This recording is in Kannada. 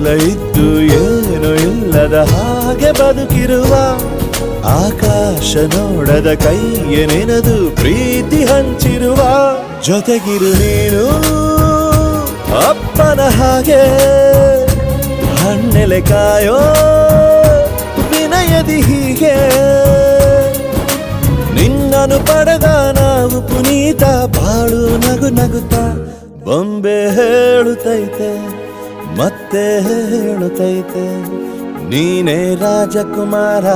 ಎಲ್ಲ ಇದ್ದು ಏನು ಇಲ್ಲದ ಹಾಗೆ ಬದುಕಿರುವ ಆಕಾಶ ನೋಡದ ಕೈಯ ನೆನೆದು ಪ್ರೀತಿ ಹಂಚಿರುವ ಜೊತೆಗಿರು ನೀನು ಅಪ್ಪನ ಹಾಗೆ ಹಣ್ಣೆಲೆ ಕಾಯೋ ವಿನಯದಿ ಹೀಗೆ ನಿನ್ನನು ಪಡೆದ ನಾವು ಪುನೀತ ಬಾಳು ನಗು ನಗುತ್ತಾ ಬೊಂಬೆ ಹೇಳುತ್ತೈತೆ ಮತ್ತೆ ಹೇಳುತ್ತೈತೆ ನೀನೇ ರಾಜಕುಮಾರ.